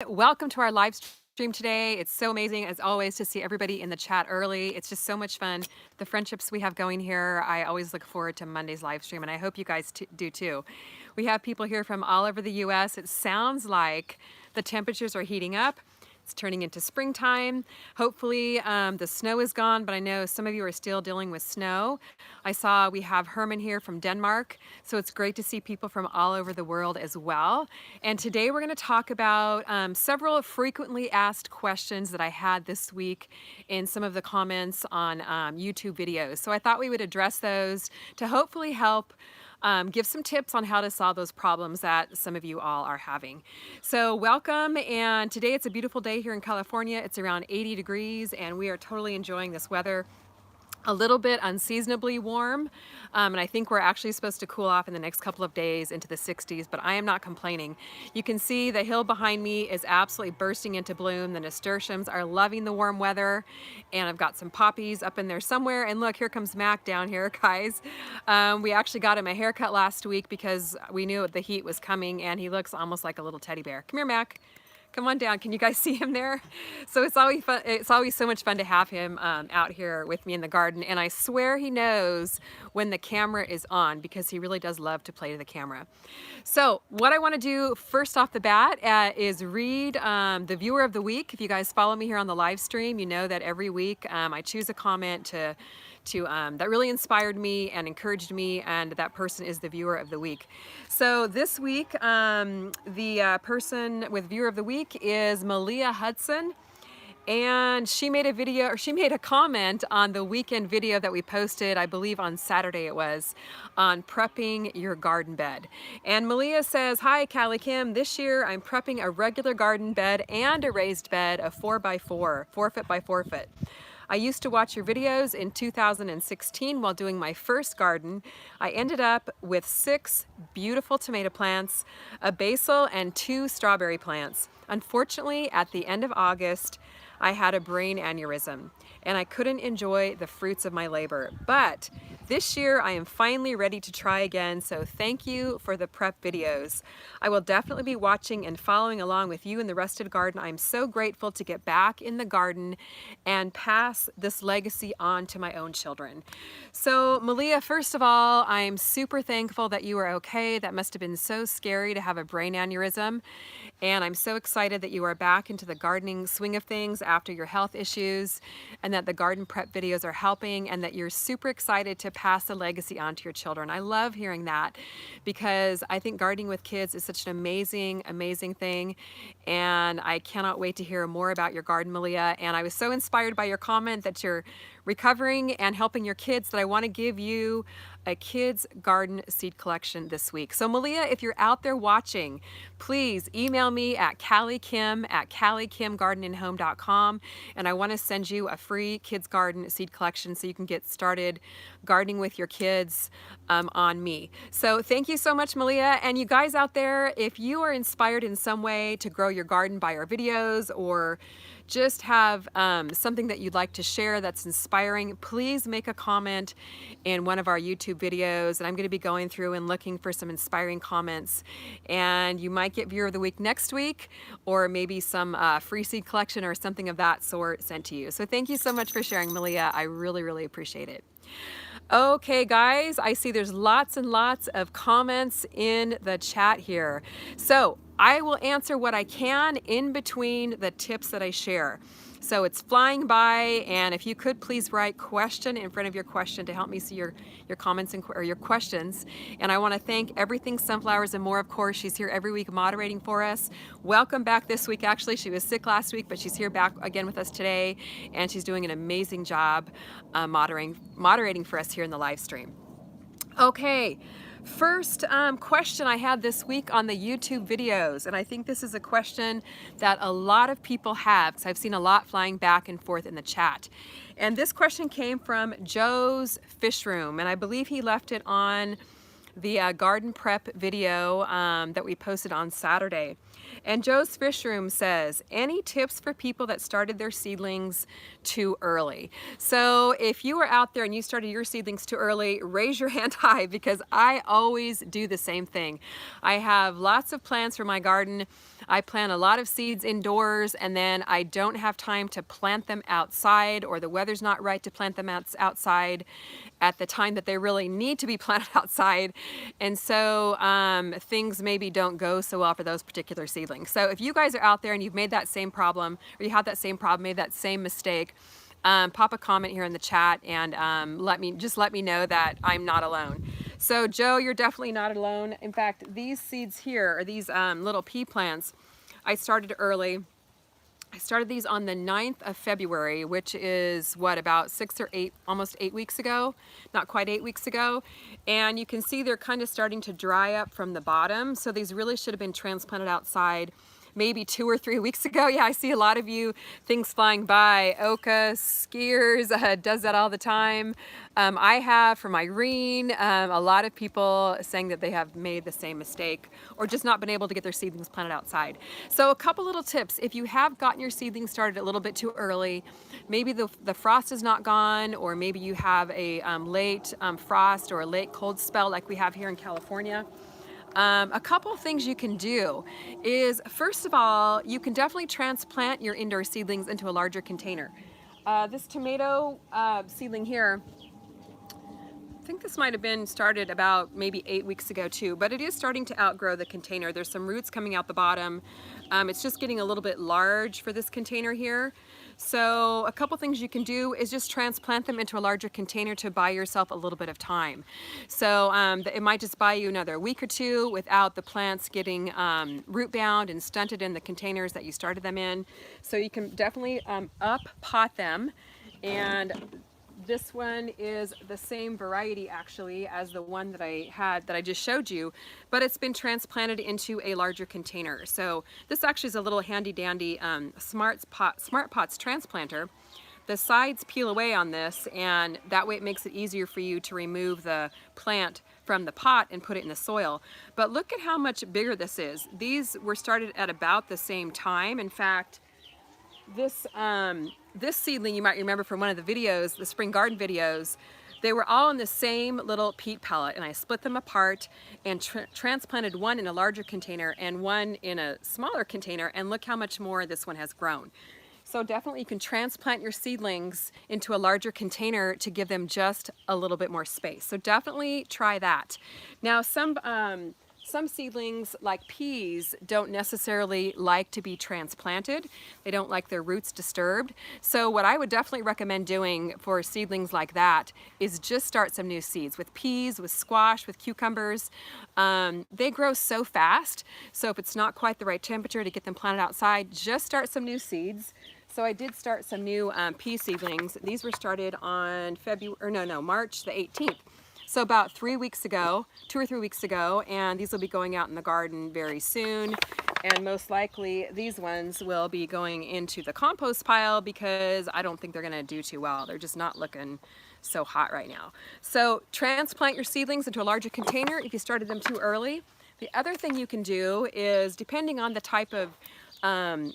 Welcome to our live stream today. It's so amazing, as always, to see everybody in the chat early. It's just so much fun. The friendships we have going here, I always look forward to Monday's live stream, and I hope you guys do too. We have people here from all over the U.S. It sounds like the temperatures are heating up. It's turning into springtime. Hopefully the snow is gone, but I know some of you are still dealing with snow. I saw we have Herman here from Denmark, so it's great to see people from all over the world as well. And today we're going to talk about several frequently asked questions that I had this week in some of the comments on YouTube videos. So I thought we would address those to hopefully help give some tips on how to solve those problems that some of you all are having. So welcome, and today it's a beautiful day here in California. It's around 80 degrees and we are totally enjoying this weather. A little bit unseasonably warm, and I think we're actually supposed to cool off in the next couple of days into the 60s, but I am not complaining. You can see the hill behind me is absolutely bursting into bloom. The nasturtiums are loving the warm weather, and I've got some poppies up in there somewhere. And look, here comes Mac down here, guys. We actually got him a haircut last week because we knew the heat was coming, and he looks almost like a little teddy bear. Come here, Mac. Come on down. Can you guys see him there? So it's always fun. It's always so much fun to have him out here with me in the garden. And I swear he knows when the camera is on because he really does love to play to the camera. So what I want to do first off the bat is read the viewer of the week. If you guys follow me here on the live stream, you know that every week I choose a comment that really inspired me and encouraged me, and that person is the viewer of the week. So this week, the person with viewer of the week is Malia Hudson, and she made a video, or she made a comment on the weekend video that we posted, I believe on Saturday it was, on prepping your garden bed. And Malia says, "Hi CaliKim, this year I'm prepping a regular garden bed and a raised bed of 4x4, 4 foot by 4 foot. I used to watch your videos in 2016 while doing my first garden. I ended up with 6 beautiful tomato plants, a basil, and 2 strawberry plants. Unfortunately, at the end of August, I had a brain aneurysm and I couldn't enjoy the fruits of my labor. But this year I am finally ready to try again, so thank you for the prep videos. I will definitely be watching and following along with you in the rest of the garden. I'm so grateful to get back in the garden and pass this legacy on to my own children." So Malia, first of all, I'm super thankful that you are okay. That must have been so scary to have a brain aneurysm. And I'm so excited that you are back into the gardening swing of things after your health issues, and that the garden prep videos are helping, and that you're super excited to pass the legacy on to your children. I love hearing that because I think gardening with kids is such an amazing, amazing thing. And I cannot wait to hear more about your garden, Malia. And I was so inspired by your comment that you're recovering and helping your kids that I want to give you a kids garden seed collection this week. So Malia, if you're out there watching, please email me at CaliKim@CaliKimGardenandHome.com, and I want to send you a free kids garden seed collection so you can get started gardening with your kids on me. So thank you so much, Malia. And you guys out there, if you are inspired in some way to grow your garden by our videos, or just have something that you'd like to share that's inspiring, please make a comment in one of our YouTube videos, and I'm going to be going through and looking for some inspiring comments, and you might get viewer of the week next week, or maybe some free seed collection or something of that sort sent to you. So thank you so much for sharing, Malia. I really, really appreciate it. Okay guys, I see there's lots and lots of comments in the chat here. So I will answer what I can in between the tips that I share. So it's flying by, and if you could please write question in front of your question to help me see your comments or your questions. And I want to thank Everything Sunflowers and More, of course. She's here every week moderating for us. Welcome back this week. Actually, she was sick last week, but she's here back again with us today, and she's doing an amazing job moderating for us here in the live stream. Okay. First question I had this week on the YouTube videos, and I think this is a question that a lot of people have because I've seen a lot flying back and forth in the chat. And this question came from Joe's Fish Room, and I believe he left it on the garden prep video that we posted on Saturday. And Joe's Fish Room says, any tips for people that started their seedlings too early? So if you are out there and you started your seedlings too early, raise your hand high, because I always do the same thing. I have lots of plants for my garden. I plant a lot of seeds indoors, and then I don't have time to plant them outside, or the weather's not right to plant them outside at the time that they really need to be planted outside. And so things maybe don't go so well for those particular seedlings. So if you guys are out there and you've made that same problem, or you have that same problem, made that same mistake, pop a comment here in the chat and let me know that I'm not alone. So Joe, you're definitely not alone. In fact, these seeds here, or these little pea plants, I started early. I started these on the 9th of February, which is what, about 6 or 8, almost 8 weeks ago, not quite 8 weeks ago. And you can see they're kind of starting to dry up from the bottom. So these really should have been transplanted outside maybe 2 or 3 weeks ago. Yeah, I see a lot of you, things flying by. Oka, Skiers, does that all the time. I have from Irene, a lot of people saying that they have made the same mistake or just not been able to get their seedlings planted outside. So a couple little tips. If you have gotten your seedlings started a little bit too early, maybe the frost is not gone, or maybe you have a late frost or a late cold spell like we have here in California. A couple of things you can do is, first of all, you can definitely transplant your indoor seedlings into a larger container. This tomato seedling here, I think this might have been started about maybe 8 weeks ago too, but it is starting to outgrow the container. There's some roots coming out the bottom. It's just getting a little bit large for this container here. So a couple things you can do is just transplant them into a larger container to buy yourself a little bit of time. So it might just buy you another week or two without the plants getting root bound and stunted in the containers that you started them in. So you can definitely up pot them. And this one is the same variety actually as the one that I had, that I just showed you, but it's been transplanted into a larger container. So this actually is a little handy dandy Smart Pots transplanter. The sides peel away on this, and that way it makes it easier for you to remove the plant from the pot and put it in the soil. But look at how much bigger this is. These were started at about the same time. In fact, this seedling, you might remember from one of the videos, the spring garden videos, they were all in the same little peat pellet, and I split them apart and transplanted one in a larger container and one in a smaller container, and look how much more this one has grown. So definitely you can transplant your seedlings into a larger container to give them just a little bit more space. So definitely try that. Now some seedlings, like peas, don't necessarily like to be transplanted. They don't like their roots disturbed. So what I would definitely recommend doing for seedlings like that is just start some new seeds. With peas, with squash, with cucumbers, they grow so fast. So if it's not quite the right temperature to get them planted outside, just start some new seeds. So I did start some new pea seedlings. These were started on March the 18th. So about 3 weeks ago, 2 or 3 weeks ago, and these will be going out in the garden very soon. And most likely these ones will be going into the compost pile, because I don't think they're gonna do too well. They're just not looking so hot right now. So transplant your seedlings into a larger container if you started them too early. The other thing you can do is, depending on the type of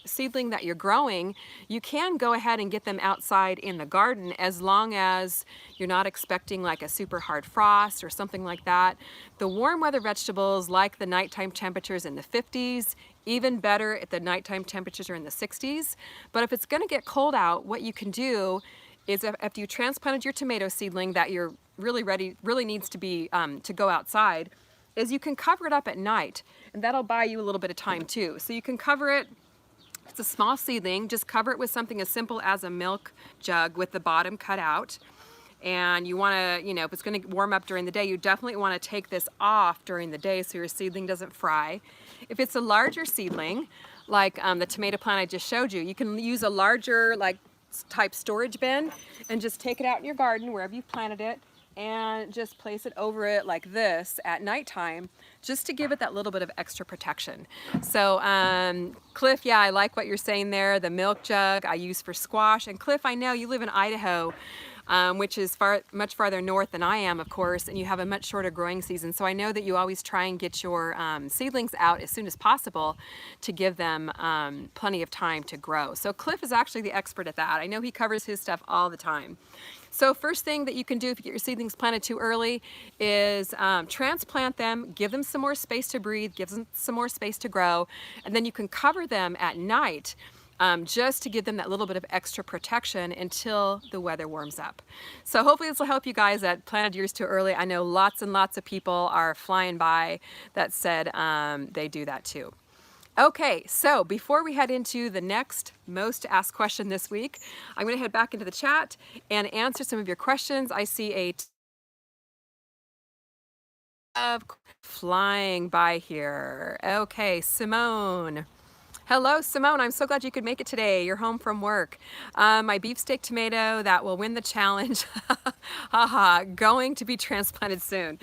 seedling that you're growing, you can go ahead and get them outside in the garden, as long as you're not expecting like a super hard frost or something like that. The warm weather vegetables like the nighttime temperatures in the 50s, even better if the nighttime temperatures are in the 60s. But if it's going to get cold out, what you can do is, if you transplanted your tomato seedling that you're really needs to be to go outside, is you can cover it up at night, and that'll buy you a little bit of time too. So you can cover it, it's a small seedling, just cover it with something as simple as a milk jug with the bottom cut out. And you want to, if it's going to warm up during the day, you definitely want to take this off during the day so your seedling doesn't fry. If it's a larger seedling, like the tomato plant I just showed you, you can use a larger type storage bin and just take it out in your garden wherever you've planted it, and just place it over it like this at nighttime, just to give it that little bit of extra protection. So Cliff, yeah, I like what you're saying there. The milk jug I use for squash. And Cliff, I know you live in Idaho. which is much farther north than I am, of course, and you have a much shorter growing season. So I know that you always try and get your seedlings out as soon as possible to give them plenty of time to grow. So Cliff is actually the expert at that. I know he covers his stuff all the time. So first thing that you can do if you get your seedlings planted too early is transplant them, give them some more space to breathe, give them some more space to grow, and then you can cover them at night just to give them that little bit of extra protection until the weather warms up. So hopefully this will help you guys that planted yours too early. I know lots and lots of people are flying by that said they do that too. Okay, so before we head into the next most asked question this week, I'm going to head back into the chat and answer some of your questions. I see a of flying by here. Okay, Simone. Hello, Simone. I'm so glad you could make it today. You're home from work. My beefsteak tomato that will win the challenge. Haha, going to be transplanted soon.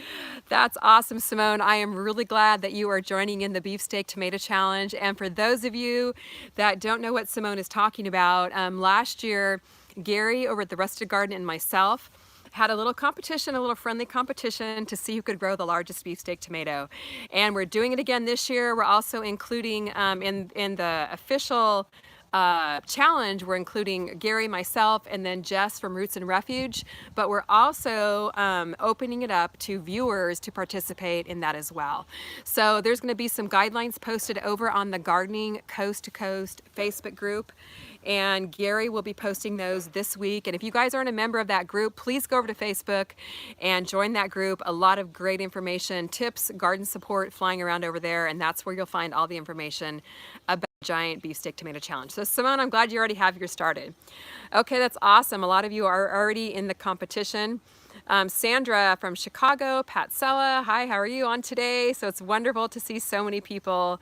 That's awesome, Simone. I am really glad that you are joining in the beefsteak tomato challenge. And for those of you that don't know what Simone is talking about, last year, Gary over at the Rusted Garden and myself had a little competition, a little friendly competition to see who could grow the largest beefsteak tomato. And we're doing it again this year. We're also including in the official challenge, we're including Gary, myself, and then Jess from Roots and Refuge, but we're also opening it up to viewers to participate in that as well. So there's going to be some guidelines posted over on the Gardening Coast to Coast Facebook group, and Gary will be posting those this week. And if you guys aren't a member of that group, please go over to Facebook and join that group. A lot of great information, tips, garden support flying around over there, and that's where you'll find all the information about the Giant Beefsteak Tomato Challenge. So Simone, I'm glad you already have yours started. Okay, that's awesome. A lot of you are already in the competition. Sandra from Chicago, Pat Sella, hi, how are you on today? So it's wonderful to see so many people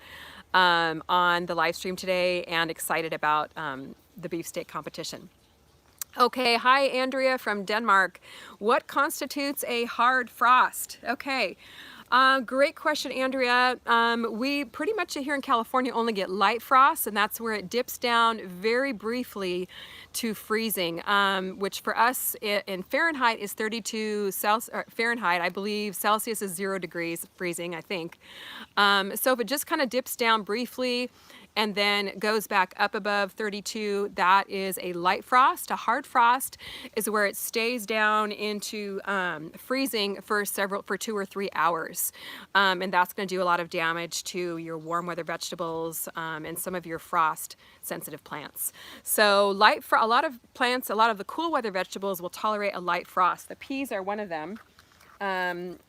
on the live stream today and excited about the beefsteak competition. Okay, hi Andrea from Denmark. What constitutes a hard frost? Okay, great question, Andrea. We pretty much here in California only get light frost, and that's where it dips down very briefly to freezing, which for us in Fahrenheit is 32 Fahrenheit. I believe Celsius is 0 degrees freezing, I think. So if it just kind of dips down briefly and then goes back up above 32, that is a light frost. A hard frost is where it stays down into freezing for 2 or 3 hours. And that's gonna do a lot of damage to your warm weather vegetables and some of your frost sensitive plants. So a lot of plants, a lot of the cool weather vegetables will tolerate a light frost. The peas are one of them.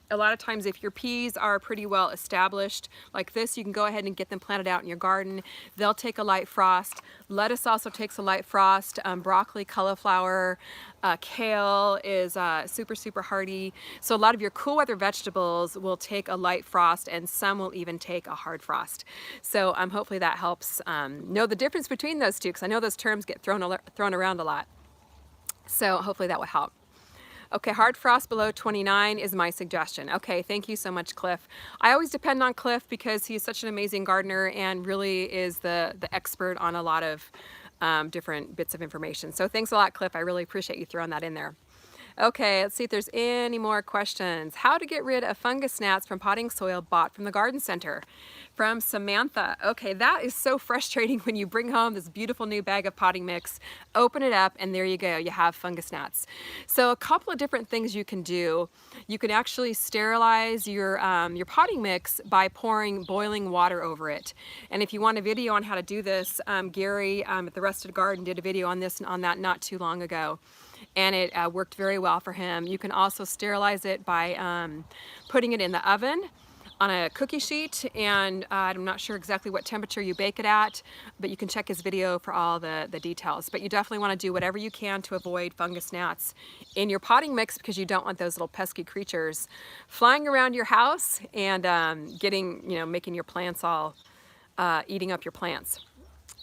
A lot of times if your peas are pretty well established like this, you can go ahead and get them planted out in your garden. They'll take a light frost. Lettuce also takes a light frost. Broccoli, cauliflower, kale is super hardy. So a lot of your cool weather vegetables will take a light frost, and some will even take a hard frost. So hopefully that helps know the difference between those two, because I know those terms get thrown around a lot. So hopefully that will help. Okay, hard frost below 29 is my suggestion. Okay, thank you so much, Cliff. I always depend on Cliff because he's such an amazing gardener and really is the expert on a lot of different bits of information. So thanks a lot, Cliff. I really appreciate you throwing that in there. Okay, let's see if there's any more questions. How to get rid of fungus gnats from potting soil bought from the garden center. From Samantha. Okay, that is so frustrating when you bring home this beautiful new bag of potting mix, open it up, and there you go, you have fungus gnats. So a couple of different things you can do. You can actually sterilize your potting mix by pouring boiling water over it. And if you want a video on how to do this, Gary at the Rusted Garden did a video on that not too long ago. And it worked very well for him. You can also sterilize it by putting it in the oven on a cookie sheet, and I'm not sure exactly what temperature you bake it at, but you can check his video for all the details. But you definitely want to do whatever you can to avoid fungus gnats in your potting mix, because you don't want those little pesky creatures flying around your house and making your plants all eating up your plants.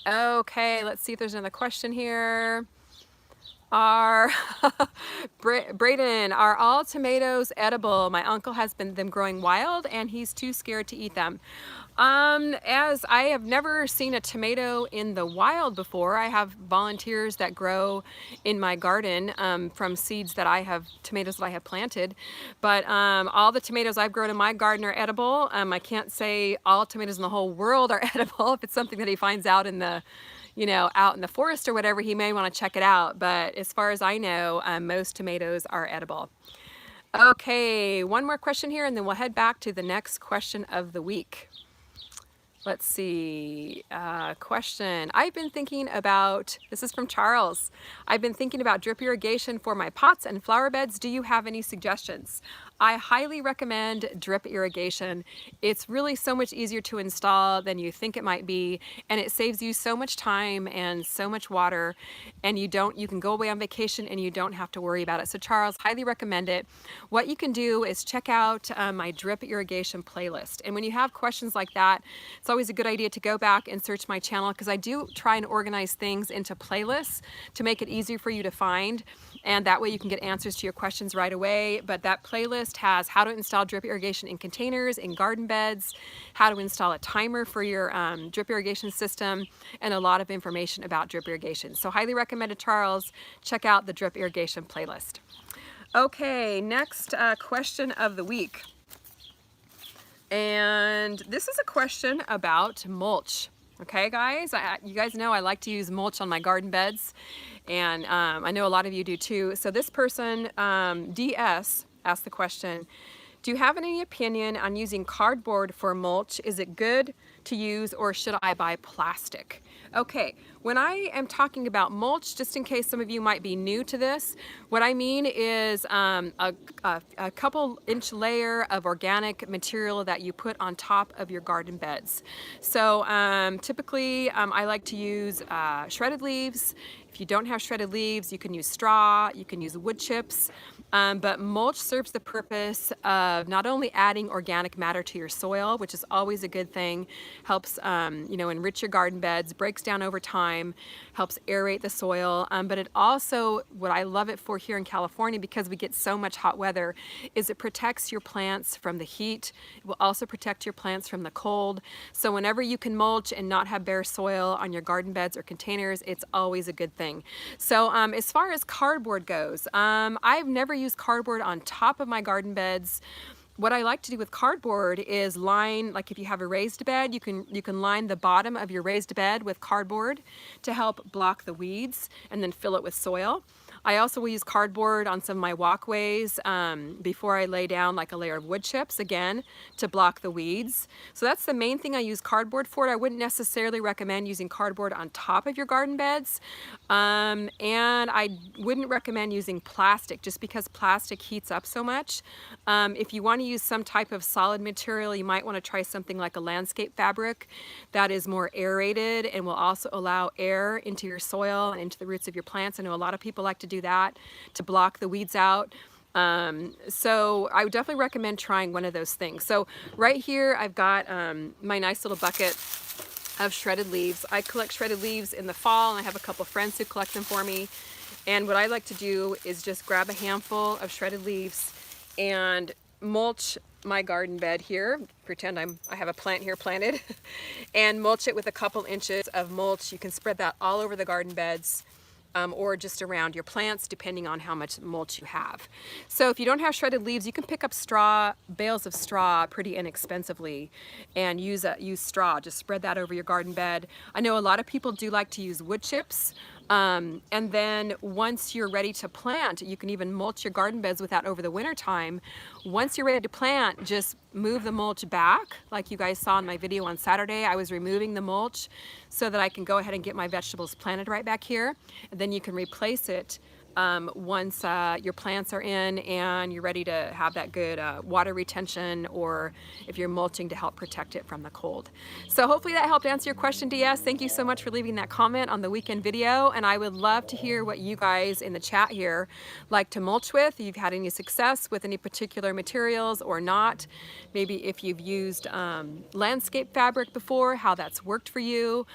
Okay, let's see if there's another question here. Braden, are all tomatoes edible? My uncle has been them growing wild and he's too scared to eat them. As I have never seen a tomato in the wild before. I have volunteers that grow in my garden from seeds that tomatoes that I have planted. But all the tomatoes I've grown in my garden are edible. I can't say all tomatoes in the whole world are edible. If it's something that he finds out in the, out in the forest or whatever, he may want to check it out. But as far as I know, most tomatoes are edible. Okay, one more question here, and then we'll head back to the next question of the week. Let's see, question. I've been thinking about, this is from Charles. I've been thinking about drip irrigation for my pots and flower beds. Do you have any suggestions? I highly recommend drip irrigation. It's really so much easier to install than you think it might be, and it saves you so much time and so much water, and you can go away on vacation and you don't have to worry about it. So Charles, highly recommend it. What you can do is check out my drip irrigation playlist. And when you have questions like that, it's always a good idea to go back and search my channel, because I do try and organize things into playlists to make it easier for you to find, and that way you can get answers to your questions right away. But that playlist has how to install drip irrigation in containers, in garden beds, how to install a timer for your drip irrigation system, and a lot of information about drip irrigation. So highly recommended, Charles. Check out the drip irrigation playlist. Okay, next question of the week. And this is a question about mulch. Okay, guys, you guys know I like to use mulch on my garden beds, and I know a lot of you do too. So this person, DS, asked the question, do you have any opinion on using cardboard for mulch? Is it good to use, or should I buy plastic? Okay, when I am talking about mulch, just in case some of you might be new to this, what I mean is a couple inch layer of organic material that you put on top of your garden beds. So typically I like to use shredded leaves. If you don't have shredded leaves, you can use straw, you can use wood chips. But mulch serves the purpose of not only adding organic matter to your soil, which is always a good thing, helps enrich your garden beds, breaks down over time, helps aerate the soil, but it also, what I love it for here in California, because we get so much hot weather, is it protects your plants from the heat. It will also protect your plants from the cold. So whenever you can mulch and not have bare soil on your garden beds or containers, it's always a good thing. So as far as cardboard goes, I've never used cardboard on top of my garden beds. What I like to do with cardboard is line, like if you have a raised bed, you can line the bottom of your raised bed with cardboard to help block the weeds, and then fill it with soil. I also will use cardboard on some of my walkways before I lay down like a layer of wood chips, again, to block the weeds. So that's the main thing I use cardboard for. I wouldn't necessarily recommend using cardboard on top of your garden beds. And I wouldn't recommend using plastic, just because plastic heats up so much. If you want to use some type of solid material, you might want to try something like a landscape fabric that is more aerated and will also allow air into your soil and into the roots of your plants. I know a lot of people like to do that to block the weeds out. So I would definitely recommend trying one of those things. So right here I've got my nice little bucket of shredded leaves. I collect shredded leaves in the fall, and I have a couple friends who collect them for me. And what I like to do is just grab a handful of shredded leaves and mulch my garden bed here. Pretend I have a plant here planted and mulch it with a couple inches of mulch. You can spread that all over the garden beds. Or just around your plants, depending on how much mulch you have. So if you don't have shredded leaves, you can pick up straw, bales of straw pretty inexpensively, and use straw. Just spread that over your garden bed. I know a lot of people do like to use wood chips. And then once you're ready to plant, you can even mulch your garden beds with that over the winter time. Once you're ready to plant, just move the mulch back. Like you guys saw in my video on Saturday, I was removing the mulch so that I can go ahead and get my vegetables planted right back here. And then you can replace it once your plants are in and you're ready to have that good water retention, or if you're mulching to help protect it from the cold. So hopefully that helped answer your question, DS. Thank you so much for leaving that comment on the weekend video, and I would love to hear what you guys in the chat here like to mulch with. If you've had any success with any particular materials or not. Maybe if you've used landscape fabric before, how that's worked for you.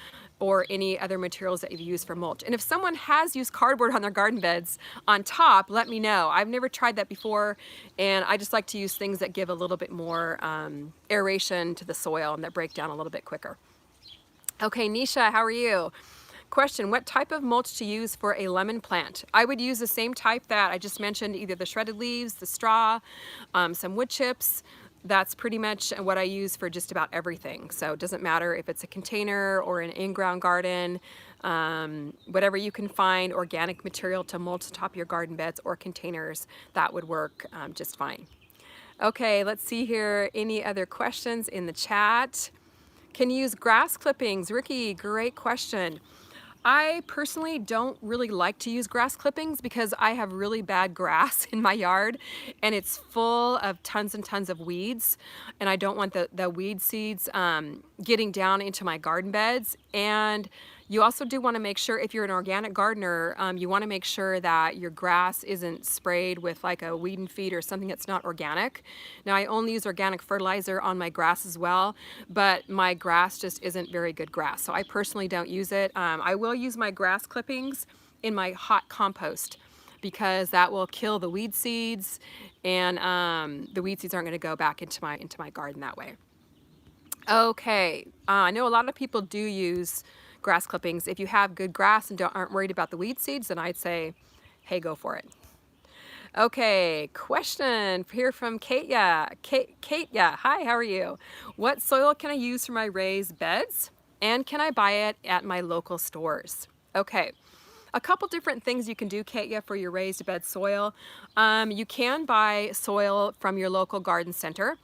or any other materials that you've used for mulch. And if someone has used cardboard on their garden beds on top, let me know. I've never tried that before, and I just like to use things that give a little bit more aeration to the soil and that break down a little bit quicker. Okay, Nisha, how are you? Question, what type of mulch to use for a lemon plant? I would use the same type that I just mentioned, either the shredded leaves, the straw, some wood chips. That's pretty much what I use for just about everything. So it doesn't matter if it's a container or an in-ground garden, whatever you can find, organic material to mulch the top of your garden beds or containers, that would work just fine. Okay, let's see here. Any other questions in the chat? Can you use grass clippings? Ricky, great question. I personally don't really like to use grass clippings because I have really bad grass in my yard and it's full of tons and tons of weeds, and I don't want the weed seeds getting down into my garden beds. And you also do want to make sure, if you're an organic gardener, you want to make sure that your grass isn't sprayed with like a weed and feed or something that's not organic. Now, I only use organic fertilizer on my grass as well, but my grass just isn't very good grass, so I personally don't use it. I will use my grass clippings in my hot compost because that will kill the weed seeds, and the weed seeds aren't going to go back into my garden that way. Okay, I know a lot of people do use grass clippings. If you have good grass and aren't worried about the weed seeds, then I'd say, hey, go for it. Okay, question here from Katia. Katia, hi, how are you? What soil can I use for my raised beds? And can I buy it at my local stores? Okay, a couple different things you can do, Katia, for your raised bed soil. You can buy soil from your local garden center.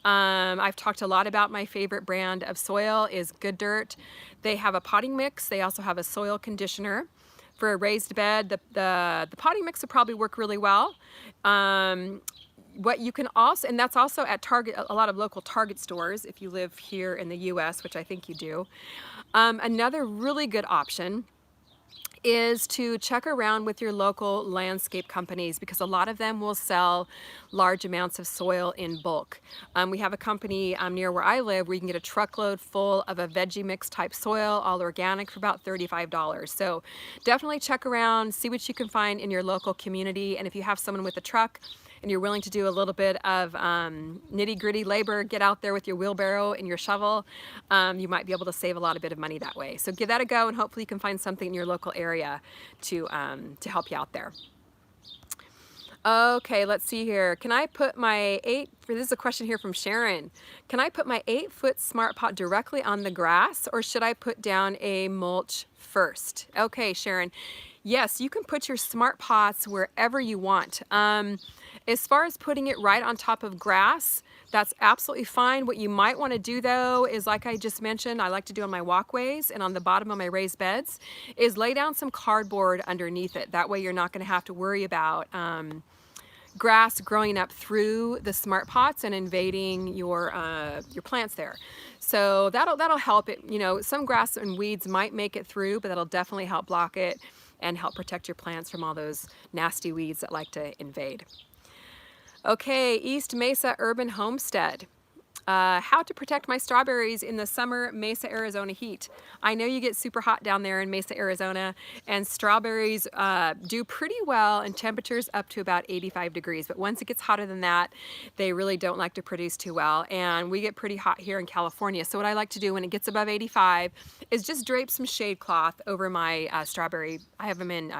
I've talked a lot about my favorite brand of soil is Good Dirt. They have a potting mix. They also have a soil conditioner. For a raised bed, the potting mix would probably work really well. What you can also, and that's also at Target, a lot of local Target stores if you live here in the US, which I think you do. Another really good option is to check around with your local landscape companies, because a lot of them will sell large amounts of soil in bulk. We have a company near where I live where you can get a truckload full of a veggie mix type soil, all organic, for about $35. So definitely check around, see what you can find in your local community, and if you have someone with a truck and you're willing to do a little bit of nitty-gritty labor, get out there with your wheelbarrow and your shovel, you might be able to save a lot of money that way. So give that a go, and hopefully you can find something in your local area to help you out there. Okay, let's see here. Can I put my this is a question here from Sharon. Can I put my 8-foot smart pot directly on the grass, or should I put down a mulch first? Okay, Sharon. Yes, you can put your smart pots wherever you want. As far as putting it right on top of grass, that's absolutely fine. What you might want to do though is, like I just mentioned, I like to do on my walkways and on the bottom of my raised beds, is lay down some cardboard underneath it. That way you're not going to have to worry about grass growing up through the smart pots and invading your plants there. So that'll help it. You know, some grass and weeds might make it through, but that'll definitely help block it and help protect your plants from all those nasty weeds that like to invade. Okay, East Mesa Urban Homestead. How to protect my strawberries in the summer Mesa, Arizona heat. I know you get super hot down there in Mesa, Arizona, and strawberries do pretty well in temperatures up to about 85 degrees. But once it gets hotter than that, they really don't like to produce too well. And we get pretty hot here in California. So what I like to do when it gets above 85 is just drape some shade cloth over my strawberry. I have them in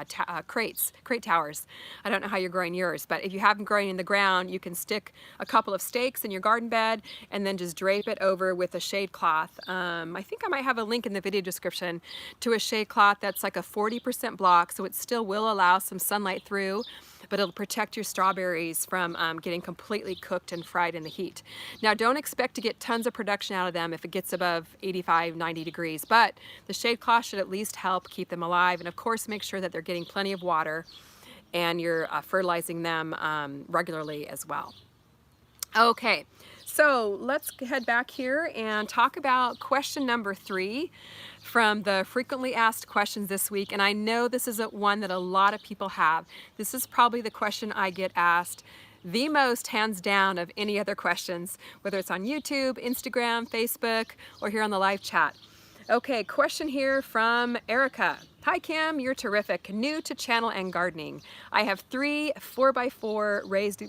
crate towers. I don't know how you're growing yours, but if you have them growing in the ground, you can stick a couple of stakes in your garden bed and then just drape it over with a shade cloth. I think I might have a link in the video description to a shade cloth that's like a 40% block, so it still will allow some sunlight through, but it'll protect your strawberries from getting completely cooked and fried in the heat. Now, don't expect to get tons of production out of them if it gets above 85, 90 degrees, but the shade cloth should at least help keep them alive, and of course make sure that they're getting plenty of water and you're fertilizing them regularly as well. Okay, so let's head back here and talk about question number 3 from the frequently asked questions this week. And I know this is one that a lot of people have. This is probably the question I get asked the most, hands down, of any other questions, whether it's on YouTube, Instagram, Facebook, or here on the live chat. Okay, question here from Erica. Hi Kim, you're terrific. New to channel and gardening. I have 3 4x4 raised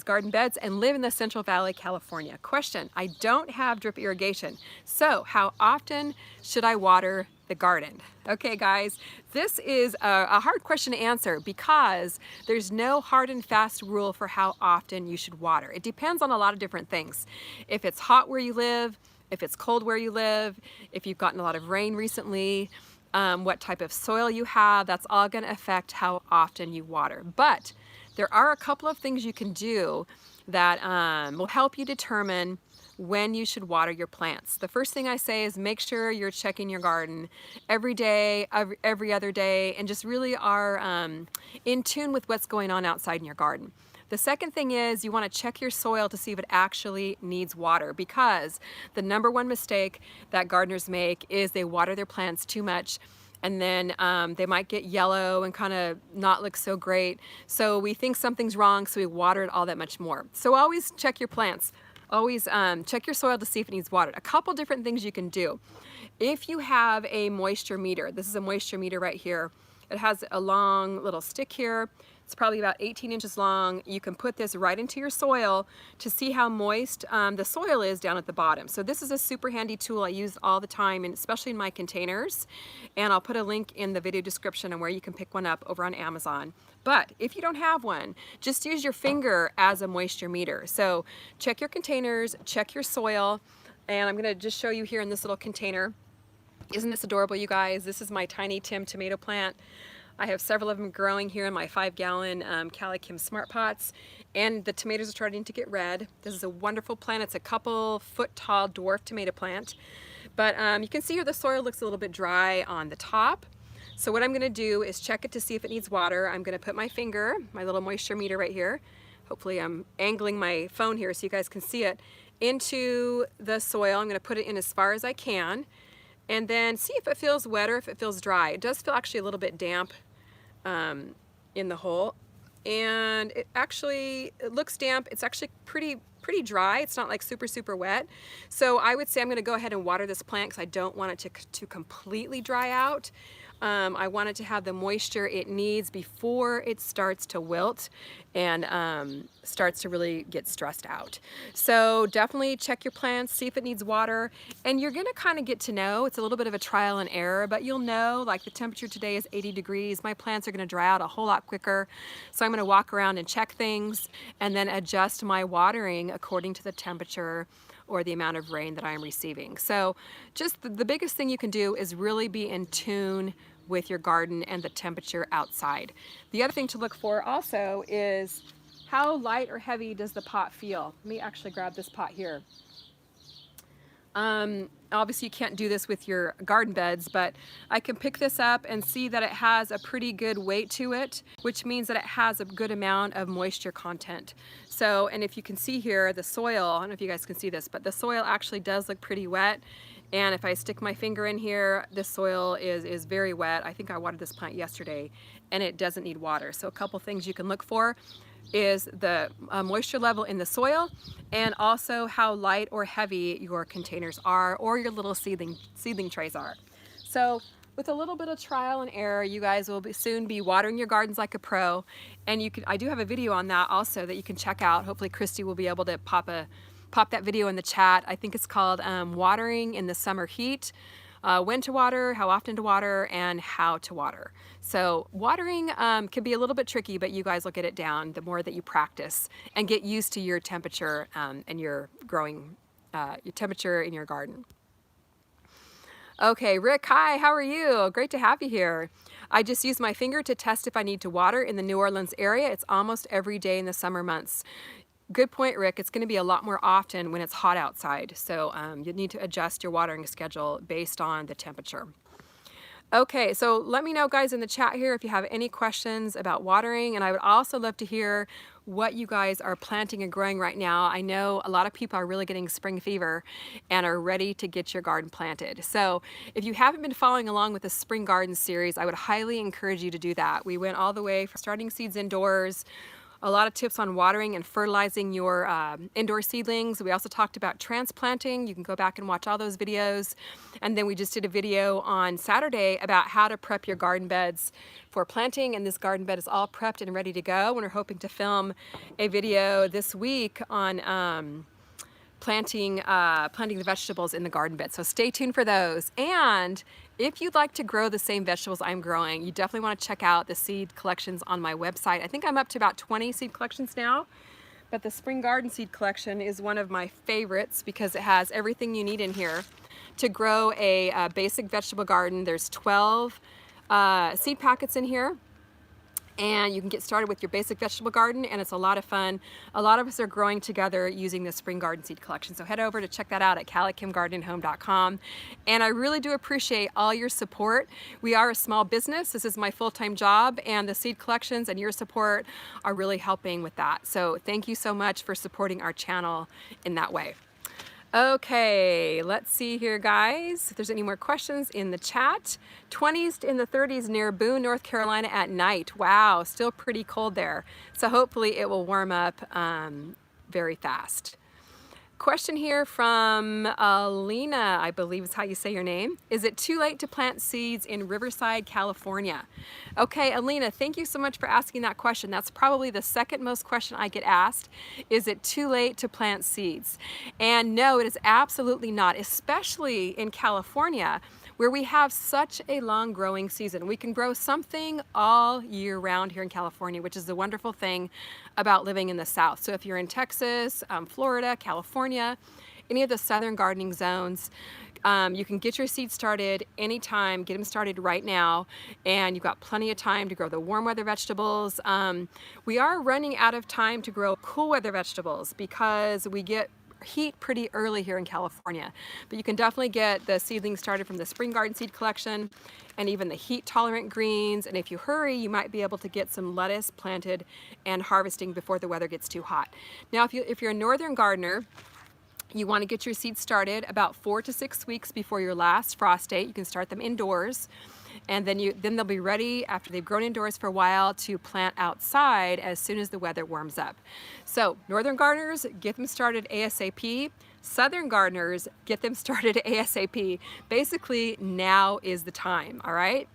garden beds, and live in the Central Valley, California. Question, I don't have drip irrigation. So how often should I water the garden? Okay guys, this is a hard question to answer because there's no hard and fast rule for how often you should water. It depends on a lot of different things. If it's hot where you live, if it's cold where you live, if you've gotten a lot of rain recently, what type of soil you have, that's all going to affect how often you water. But there are a couple of things you can do that will help you determine when you should water your plants. The first thing I say is make sure you're checking your garden every day, every other day, and just really are in tune with what's going on outside in your garden. The second thing is you want to check your soil to see if it actually needs water, because the #1 mistake that gardeners make is they water their plants too much, and then they might get yellow and kind of not look so great. So we think something's wrong, so we water it all that much more. So always check your plants. Always check your soil to see if it needs watered. A couple different things you can do. If you have a moisture meter, this is a moisture meter right here. It has a long little stick here. It's probably about 18 inches long. You can put this right into your soil to see how moist the soil is down at the bottom. So this is a super handy tool I use all the time, and especially in my containers. And I'll put a link in the video description on where you can pick one up over on Amazon. But if you don't have one, just use your finger as a moisture meter. So check your containers, check your soil, and I'm gonna just show you here in this little container. Isn't this adorable, you guys? This is my Tiny Tim tomato plant. I have several of them growing here in my 5-gallon CaliKim Smart Pots, and the tomatoes are starting to get red. This is a wonderful plant. It's a couple foot tall dwarf tomato plant. But you can see here the soil looks a little bit dry on the top. So what I'm gonna do is check it to see if it needs water. I'm gonna put my finger, my little moisture meter right here, hopefully I'm angling my phone here so you guys can see it, into the soil. I'm gonna put it in as far as I can, and then see if it feels wet or if it feels dry. It does feel actually a little bit damp in the hole, and it looks damp. It's actually pretty dry. It's not like super wet. So I would say I'm gonna go ahead and water this plant because I don't want it to completely dry out. I want it to have the moisture it needs before it starts to wilt and starts to really get stressed out. So definitely check your plants, see if it needs water, and you're gonna kind of get to know. It's a little bit of a trial and error, but you'll know, like the temperature today is 80 degrees. My plants are gonna dry out a whole lot quicker. So I'm gonna walk around and check things and then adjust my watering according to the temperature or the amount of rain that I'm receiving. So just the biggest thing you can do is really be in tune with your garden and the temperature outside. The other thing to look for also is how light or heavy does the pot feel? Let me actually grab this pot here. Obviously you can't do this with your garden beds, but I can pick this up and see that it has a pretty good weight to it, which means that it has a good amount of moisture content. So, and if you can see here, the soil, I don't know if you guys can see this, but the soil actually does look pretty wet. And if I stick my finger in here, the soil is very wet. I think I watered this plant yesterday and it doesn't need water. So a couple things you can look for is the moisture level in the soil, and also how light or heavy your containers are or your little seedling trays are. So with a little bit of trial and error, you guys will soon be watering your gardens like a pro. And I do have a video on that also that you can check out. Hopefully Christy will be able to pop that video in the chat. I think it's called Watering in the Summer Heat. When to water, how often to water, and how to water. So watering can be a little bit tricky, but you guys will get it down the more that you practice and get used to your temperature and your temperature in your garden. Okay, Rick, hi, how are you? Great to have you here. I just use my finger to test if I need to water in the New Orleans area. It's almost every day in the summer months. Good point, Rick. It's going to be a lot more often when it's hot outside. So you need to adjust your watering schedule based on the temperature. Okay, so let me know, guys, in the chat here if you have any questions about watering. And I would also love to hear what you guys are planting and growing right now. I know a lot of people are really getting spring fever and are ready to get your garden planted. So if you haven't been following along with the spring garden series, I would highly encourage you to do that. We went all the way from starting seeds indoors, a lot of tips on watering and fertilizing your indoor seedlings. We also talked about transplanting. You can go back and watch all those videos. And then we just did a video on Saturday about how to prep your garden beds for planting, and this garden bed is all prepped and ready to go. And we're hoping to film a video this week on planting the vegetables in the garden bed. So stay tuned for those. And if you'd like to grow the same vegetables I'm growing, you definitely want to check out the seed collections on my website. I think I'm up to about 20 seed collections now, but the spring garden seed collection is one of my favorites because it has everything you need in here to grow a basic vegetable garden. There's 12 seed packets in here, and you can get started with your basic vegetable garden, and it's a lot of fun. A lot of us are growing together using the spring garden seed collection. So head over to check that out at CaliKimGardenandHome.com. And I really do appreciate all your support. We are a small business. This is my full-time job, and the seed collections and your support are really helping with that. So thank you so much for supporting our channel in that way. Okay, let's see here, guys, if there's any more questions in the chat. 20s in the 30s near Boone, North Carolina at night. Wow, still pretty cold there. So hopefully it will warm up very fast. Question here from Alina, I believe is how you say your name. Is it too late to plant seeds in Riverside, California? Okay, Alina, thank you so much for asking that question. That's probably the second most question I get asked. Is it too late to plant seeds? And no, it is absolutely not, especially in California, where we have such a long growing season. We can grow something all year round here in California, which is the wonderful thing about living in the South. So if you're in Texas, Florida, California, any of the southern gardening zones, you can get your seeds started anytime, get them started right now, and you've got plenty of time to grow the warm weather vegetables. We are running out of time to grow cool weather vegetables because we get heat pretty early here in California, but you can definitely get the seedlings started from the spring garden seed collection and even the heat tolerant greens. And if you hurry, you might be able to get some lettuce planted and harvesting before the weather gets too hot. Now, if you're a northern gardener, you want to get your seeds started about 4 to 6 weeks before your last frost date. You can start them indoors, and then they'll be ready after they've grown indoors for a while to plant outside as soon as the weather warms up. So northern gardeners, get them started ASAP. Southern gardeners, get them started ASAP. Basically, now is the time, all right?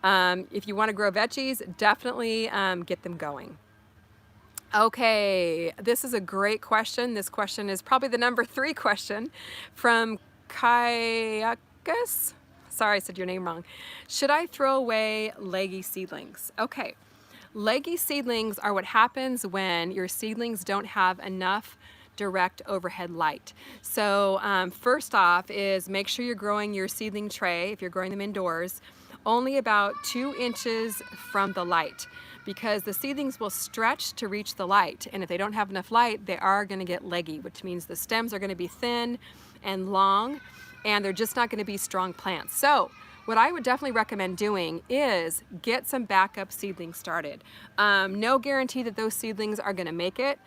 If you want to grow veggies, definitely get them going. Okay, this is a great question. This question is probably the number 3 question from Kayakas. Sorry, I said your name wrong. Should I throw away leggy seedlings? Okay, leggy seedlings are what happens when your seedlings don't have enough direct overhead light. So first off is make sure you're growing your seedling tray, if you're growing them indoors, only about 2 inches from the light, because the seedlings will stretch to reach the light, and if they don't have enough light, they are going to get leggy, which means the stems are going to be thin and long, and they're just not going to be strong plants. So what I would definitely recommend doing is get some backup seedlings started. No guarantee that those seedlings are going to make it.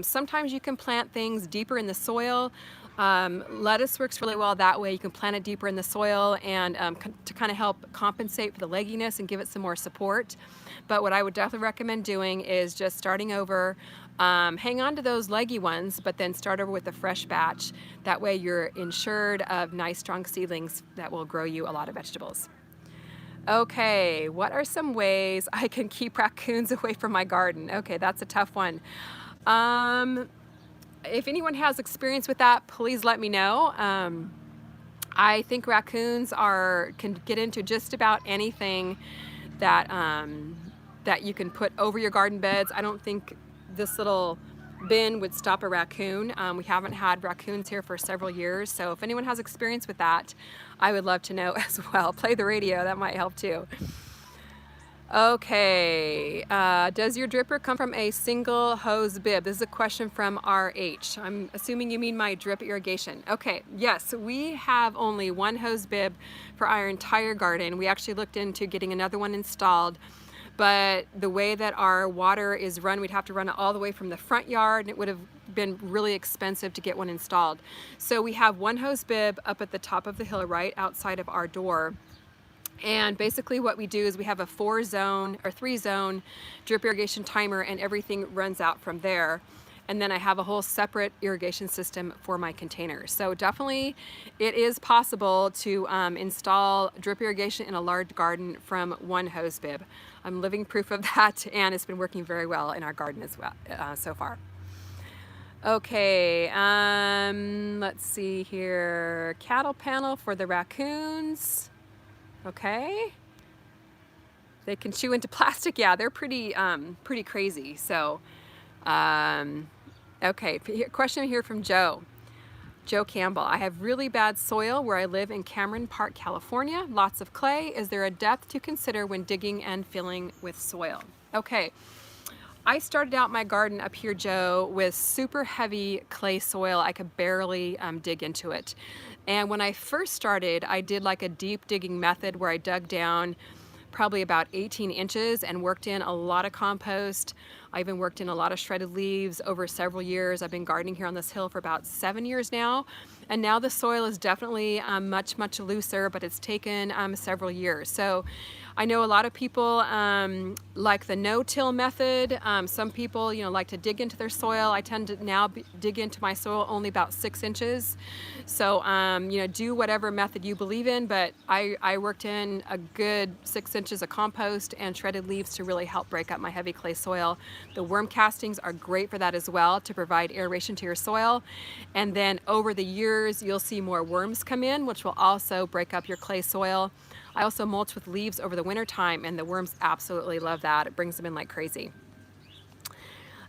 Sometimes you can plant things deeper in the soil. Lettuce works really well that way. You can plant it deeper in the soil and to kind of help compensate for the legginess and give it some more support. But what I would definitely recommend doing is just starting over. Hang on to those leggy ones, but then start over with a fresh batch. That way you're insured of nice strong seedlings that will grow you a lot of vegetables. Okay, what are some ways I can keep raccoons away from my garden? Okay, that's a tough one. If anyone has experience with that, please let me know. I think raccoons can get into just about anything that that you can put over your garden beds. I don't think this little bin would stop a raccoon. We haven't had raccoons here for several years, so if anyone has experience with that, I would love to know as well. Play the radio, that might help too. Okay, does your dripper come from a single hose bib? This is a question from RH. I'm assuming you mean my drip irrigation. Okay, yes, we have only one hose bib for our entire garden. We actually looked into getting another one installed, but the way that our water is run, we'd have to run it all the way from the front yard, and it would have been really expensive to get one installed. So we have one hose bib up at the top of the hill right outside of our door. And basically what we do is we have a 4-zone or 3-zone drip irrigation timer, and everything runs out from there. And then I have a whole separate irrigation system for my containers. So definitely it is possible to install drip irrigation in a large garden from one hose bib. I'm living proof of that, and it's been working very well in our garden as well so far. Okay, let's see here. Cattle panel for the raccoons. Okay. They can chew into plastic. Yeah, they're pretty crazy. So, okay, question here from Joe Campbell. I have really bad soil where I live in Cameron Park, California. Lots of clay. Is there a depth to consider when digging and filling with soil? Okay. I started out my garden up here, Joe, with super heavy clay soil. I could barely dig into it. And when I first started, I did like a deep digging method where I dug down probably about 18 inches and worked in a lot of compost. I even worked in a lot of shredded leaves over several years. I've been gardening here on this hill for about 7 years now. And now the soil is definitely much looser, but it's taken several years. So I know a lot of people like the no-till method. Some people, like to dig into their soil. I tend to now dig into my soil only about 6 inches. So, do whatever method you believe in, but I worked in a good 6 inches of compost and shredded leaves to really help break up my heavy clay soil. The worm castings are great for that as well, to provide aeration to your soil. And then over the years, you'll see more worms come in, which will also break up your clay soil. I also mulch with leaves over the winter time, and the worms absolutely love that. It brings them in like crazy.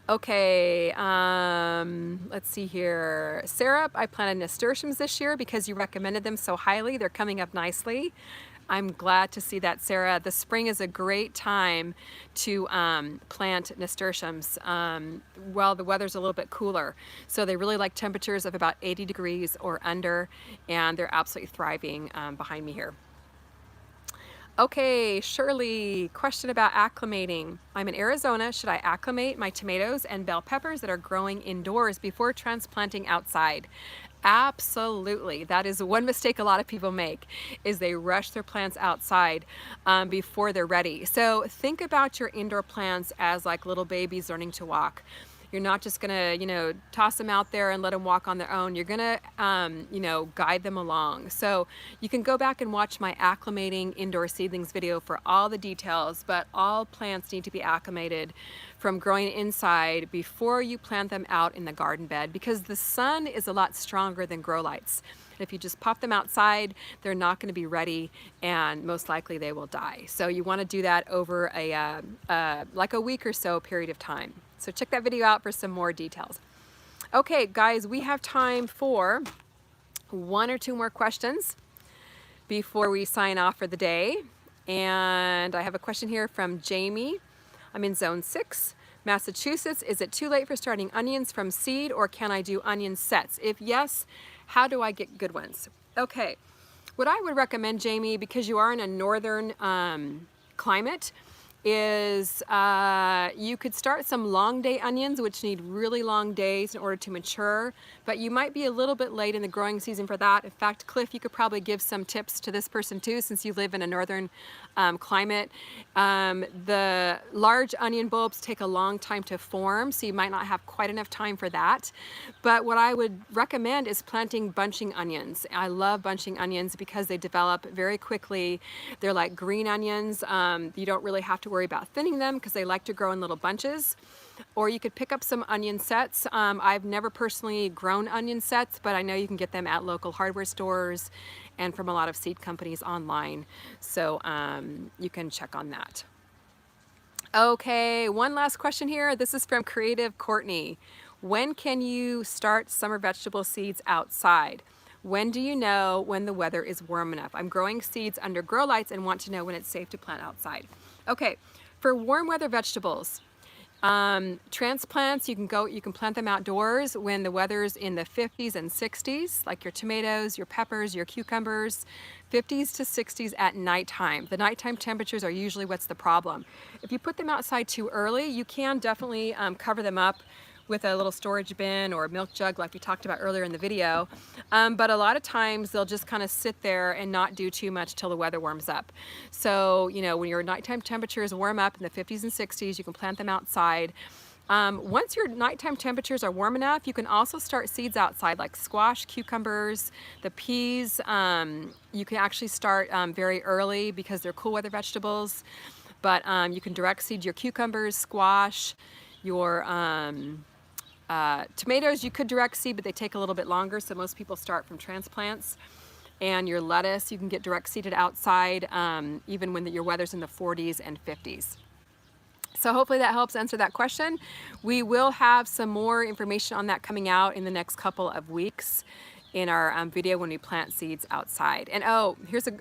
Okay, let's see here. Sarah, I planted nasturtiums this year because you recommended them so highly. They're coming up nicely. I'm glad to see that, Sarah. The spring is a great time to plant nasturtiums while the weather's a little bit cooler. So they really like temperatures of about 80 degrees or under, and they're absolutely thriving behind me here. Okay, Shirley, question about acclimating. I'm in Arizona. Should I acclimate my tomatoes and bell peppers that are growing indoors before transplanting outside? Absolutely. That is one mistake a lot of people make, is they rush their plants outside before they're ready. So think about your indoor plants as like little babies learning to walk. You're not just gonna, toss them out there and let them walk on their own. You're gonna, guide them along. So you can go back and watch my acclimating indoor seedlings video for all the details, but all plants need to be acclimated from growing inside before you plant them out in the garden bed, because the sun is a lot stronger than grow lights. If you just pop them outside, they're not going to be ready, and most likely they will die. So you want to do that over like a week or so period of time. So check that video out for some more details. Okay, guys, we have time for 1 or 2 more questions before we sign off for the day. And I have a question here from Jamie. I'm in zone 6, Massachusetts. Is it too late for starting onions from seed, or can I do onion sets? If yes, how do I get good ones? Okay, what I would recommend, Jamie, because you are in a northern climate, is you could start some long day onions, which need really long days in order to mature, but you might be a little bit late in the growing season for that. In fact, Cliff, you could probably give some tips to this person too, since you live in a northern climate. The large onion bulbs take a long time to form, so you might not have quite enough time for that. But what I would recommend is planting bunching onions. I love bunching onions because they develop very quickly. They're like green onions. You don't really have to worry about thinning them because they like to grow in little bunches. Or you could pick up some onion sets. I've never personally grown onion sets, but I know you can get them at local hardware stores and from a lot of seed companies online. So you can check on that. Okay, one last question here. This is from Creative Courtney. When can you start summer vegetable seeds outside? When do you know when the weather is warm enough? I'm growing seeds under grow lights and want to know when it's safe to plant outside. Okay, for warm weather vegetables, transplants, you can plant them outdoors when the weather's in the 50s and 60s, like your tomatoes, your peppers, your cucumbers, 50s to 60s at nighttime. The nighttime temperatures are usually what's the problem. If you put them outside too early, you can definitely cover them up with a little storage bin or a milk jug like we talked about earlier in the video. But a lot of times they'll just kind of sit there and not do too much till the weather warms up. So, you know, when your nighttime temperatures warm up in the 50s and 60s, you can plant them outside. Once your nighttime temperatures are warm enough, you can also start seeds outside like squash, cucumbers, the peas. You can actually start very early because they're cool weather vegetables. But you can direct seed your cucumbers, squash, your tomatoes you could direct seed, but they take a little bit longer, so most people start from transplants. And your lettuce, you can get direct seeded outside, even when your weather's in the 40s and 50s. So hopefully that helps answer that question. We will have some more information on that coming out in the next couple of weeks in our video when we plant seeds outside. And oh,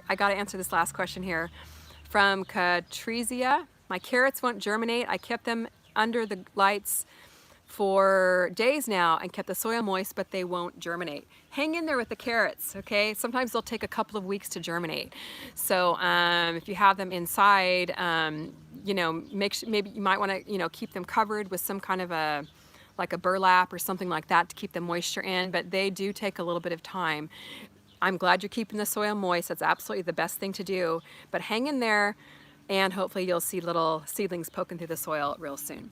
I gotta answer this last question here from Katrizia. My carrots won't germinate. I kept them under the lights for days now and kept the soil moist, but they won't germinate. Hang in there with the carrots, okay? Sometimes they'll take a couple of weeks to germinate. So if you have them inside, you know, maybe you might want to, you know, keep them covered with some kind of like a burlap or something like that to keep the moisture in, but they do take a little bit of time. I'm glad you're keeping the soil moist. That's absolutely the best thing to do, but hang in there and hopefully you'll see little seedlings poking through the soil real soon.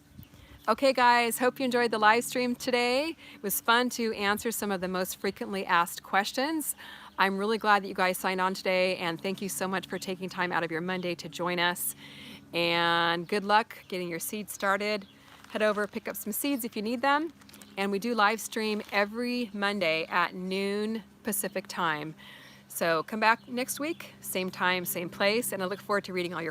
Okay guys, hope you enjoyed the live stream today. It was fun to answer some of the most frequently asked questions. I'm really glad that you guys signed on today, and thank you so much for taking time out of your Monday to join us. And good luck getting your seeds started. Head over, pick up some seeds if you need them. And we do live stream every Monday at noon Pacific time. So come back next week, same time, same place, and I look forward to reading all your